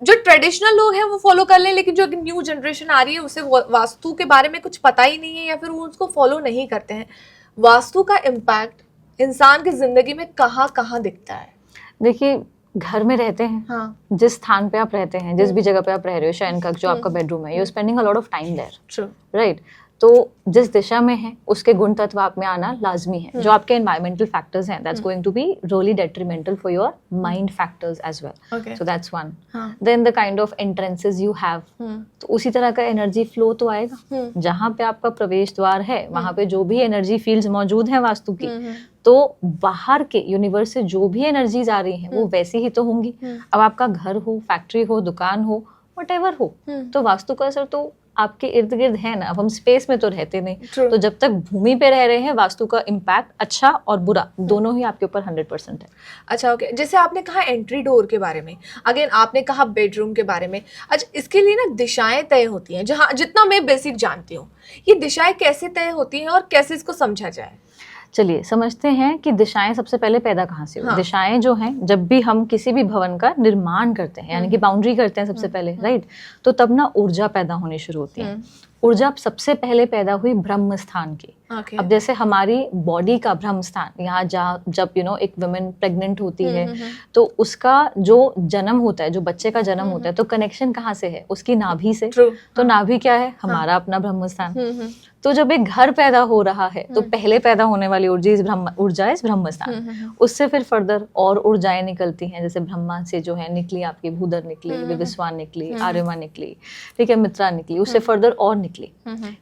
जो ट्रेडिशनल लोग हैं वो फॉलो कर लें, लेकिन जो न्यू जनरेशन आ रही है उसे वास्तु के बारे में कुछ पता ही नहीं है या फिर वो उसको फॉलो नहीं करते हैं। वास्तु का इम्पैक्ट इंसान की जिंदगी में कहाँ कहाँ दिखता है? देखिए, घर में रहते हैं, हाँ, जिस स्थान पे आप रहते हैं, जिस भी जगह पे आप रह रहे हो, शयन कक्ष जो आपका बेडरूम है, you spending a lot of time there, true. Right? तो जिस दिशा में है उसके गुण तत्व आप में आना लाजमी है। जो आपके एनवायरमेंटल फैक्टर्स हैं, that's going to be really detrimental for your mind factors as well. Okay. So that's one. हाँ। Then the kind of entrances you have, तो उसी तरह का एनर्जी फ्लो तो आएगा। जहाँ पे आपका प्रवेश द्वार है वहाँ पे जो भी एनर्जी फील्ड्स मौजूद हैं वास्तु की, तो बाहर के यूनिवर्स से जो भी एनर्जीज आ रही हैं वो वैसी ही तो होंगी। अब आपका घर हो, फैक्ट्री हो, दुकान हो, व्हाटएवर हो, तो वास्तु का असर तो आपके इर्द गिर्द है ना। अब हम स्पेस में तो रहते नहीं, True. तो जब तक भूमि पे रह रहे हैं वास्तु का इम्पैक्ट अच्छा और बुरा दोनों ही आपके ऊपर 100% है। अच्छा, ओके। जैसे आपने कहा एंट्री डोर के बारे में, अगेन आपने कहा बेडरूम के बारे में। अच्छा, इसके लिए ना दिशाएं तय होती हैं, जहाँ जितना मैं बेसिक जानती हूँ, ये दिशाएं कैसे तय होती हैं और कैसे इसको समझा जाए? चलिए समझते हैं कि दिशाएं सबसे पहले पैदा कहाँ से हुई। हाँ। दिशाएं जो हैं, जब भी हम किसी भी भवन का निर्माण करते हैं, यानी कि बाउंड्री करते हैं सबसे पहले, राइट, तो तब ना ऊर्जा पैदा होनी शुरू होती है। ऊर्जा सबसे पहले पैदा हुई ब्रह्म स्थान की। Okay. अब जैसे हमारी बॉडी का ब्रह्म स्थान, यहाँ जब एक वुमेन प्रेग्नेंट होती है तो उसका जो जन्म होता है, जो बच्चे का जन्म होता है, तो कनेक्शन कहाँ से है? उसकी नाभि से। True. तो नाभि क्या है? हमारा अपना ब्रह्म स्थान। तो जब एक घर पैदा हो रहा है तो पहले पैदा होने वाली ऊर्जा इस ब्रह्म स्थान। उससे फिर फर्दर और ऊर्जाएं निकलती हैं, जैसे ब्रह्मा से जो है निकली आपकी भूधर निकली, विवस्वान निकली, आर्यमा निकली, ठीक है, मित्रा निकली, उससे फर्दर और निकली।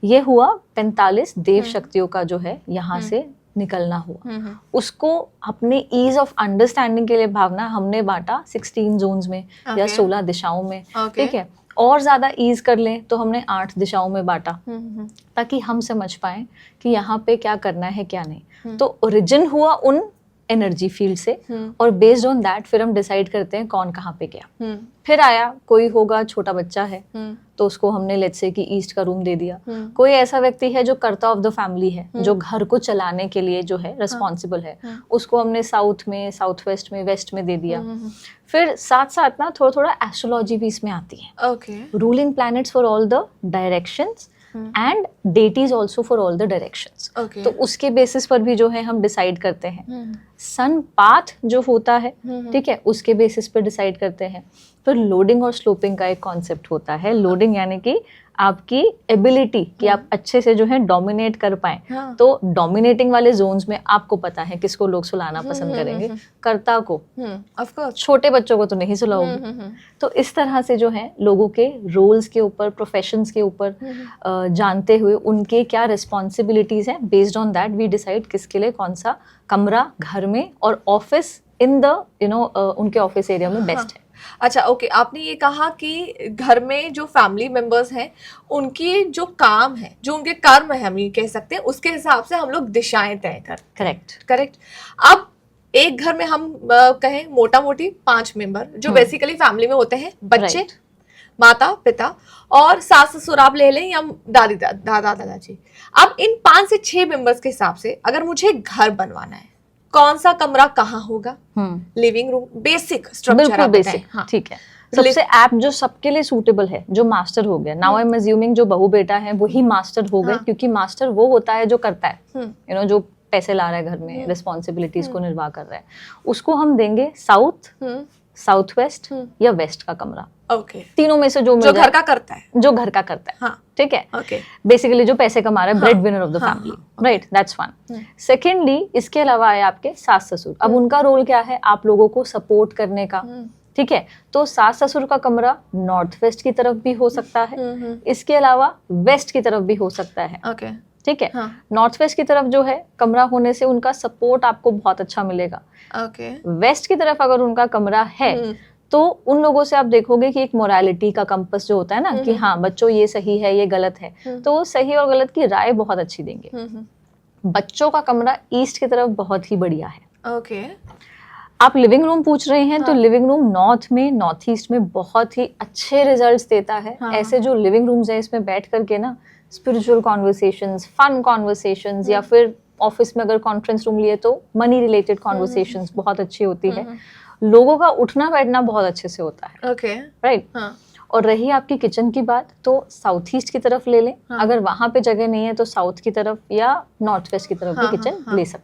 ये हुआ 45 देव शक्तियों का जो है यहाँ से निकलना हुआ। उसको अपने ईज ऑफ अंडरस्टैंडिंग के लिए भावना हमने बांटा 16 जोन्स में या 16 दिशाओं में, ठीक है। और ज्यादा ईज कर लें तो हमने 8 दिशाओं में बांटा, ताकि हम समझ पाए कि यहाँ पे क्या करना है क्या नहीं। तो ओरिजिन हुआ उन एनर्जी फील्ड से, और बेस्ड ऑन दैट फिर हम डिसाइड करते हैं कौन कहाँ पे गया। फिर आया कोई होगा, छोटा बच्चा है तो उसको हमने लेट्स से कि ईस्ट का रूम दे दिया। कोई ऐसा व्यक्ति है जो कर्ता ऑफ द फैमिली है, जो घर को चलाने के लिए जो है रिस्पॉन्सिबल है, उसको हमने साउथ में, साउथ वेस्ट में, वेस्ट में दे दिया। फिर साथ साथ ना थोड़ा थोड़ा एस्ट्रोलॉजी भी इसमें आती है। Okay. Ruling planets for all the directions and deities also for all the directions. Okay. तो उसके बेसिस पर भी जो है हम डिसाइड करते हैं। सन पाथ जो होता है, ठीक है, उसके बेसिस पर डिसाइड करते हैं। फिर लोडिंग और स्लोपिंग का एक कॉन्सेप्ट होता है। लोडिंग यानी कि आपकी एबिलिटी कि आप अच्छे से जो है डोमिनेट कर पाएं। हाँ. तो डोमिनेटिंग वाले जोन्स में आपको पता है किसको लोग सुलाना पसंद करेंगे, कर्ता को। Of course. छोटे बच्चों को तो नहीं सुलाओगे। तो इस तरह से जो है लोगों के रोल्स के ऊपर, प्रोफेशंस के ऊपर जानते हुए उनके क्या रिस्पॉन्सिबिलिटीज हैं, based on that we decide किसके लिए कौन सा कमरा घर में और ऑफिस इन द उनके ऑफिस एरिया में बेस्ट है। अच्छा, ओके। आपने ये कहा कि घर में जो फैमिली मेंबर्स हैं उनकी जो काम है, जो उनके कर्म है, हम ये कह सकते हैं, उसके हिसाब से हम लोग दिशाएं तय करते हैं। करेक्ट। अब एक घर में हम कहें मोटा मोटी 5 मेंबर जो बेसिकली फैमिली में होते हैं, बच्चे, माता पिता और सास ससुर आप ले लें या दादा दादाजी। अब इन 5 से 6 मेंबर्स के हिसाब से अगर मुझे घर बनवाना है, कौन सा कमरा कहाँ होगा? Living room, basic structure. बिल्कुल बेसिक, ठीक है। सबसे ऐप जो सबके लिए सूटेबल है, जो मास्टर हो गया। नाउ आई एम अज्यूमिंग जो बहू बेटा है वही मास्टर हो गए, क्योंकि मास्टर वो होता है जो करता है, जो पैसे ला रहा है घर में, रिस्पॉन्सिबिलिटीज को निर्वाह कर रहा है। उसको हम देंगे साउथ, साउथ वेस्ट या वेस्ट का कमरा। ओके। तीनों में से जो घर का करता है, जो घर का करता है, हाँ, ठीक है। ओके। बेसिकली जो पैसे कमा रहा है, bread winner of the family, right, that's one. Secondly, इसके अलावा है आपके सास ससुर। अब उनका रोल क्या है? आप लोगों को सपोर्ट करने का, ठीक है। तो सास ससुर का कमरा नॉर्थ वेस्ट की तरफ भी हो सकता है, इसके अलावा वेस्ट की तरफ भी हो सकता है, ओके, ठीक है। नॉर्थ वेस्ट की तरफ जो है कमरा होने से उनका सपोर्ट आपको बहुत अच्छा मिलेगा। ओके। वेस्ट की तरफ अगर उनका कमरा है तो उन लोगों से आप देखोगे कि एक मोरालिटी का कंपस जो होता है ना, कि हाँ बच्चों ये सही है, ये गलत है, तो वो सही और गलत की राय बहुत अच्छी देंगे। बच्चों का कमरा ईस्ट की तरफ बहुत ही बढ़िया है। ओके। आप लिविंग रूम पूछ रहे हैं, तो लिविंग रूम नॉर्थ में, नॉर्थ ईस्ट में बहुत ही अच्छे रिजल्ट्स देता है। ऐसे जो लिविंग रूम्स है, इसमें बैठ करके ना स्पिरिचुअल कॉन्वर्सेशंस, फन कॉन्वर्सेशंस, या फिर ऑफिस में अगर कॉन्फ्रेंस रूम लिए तो मनी रिलेटेड कॉन्वर्सेशंस बहुत अच्छी होती है। लोगों का उठना बैठना बहुत अच्छे से होता है, ओके, राइट। हाँ, और रही आपकी किचन की बात, तो साउथ ईस्ट की तरफ ले लें, हाँ। अगर वहां पे जगह नहीं है तो साउथ की तरफ या नॉर्थ वेस्ट की तरफ हाँ, भी किचन हाँ, ले सकते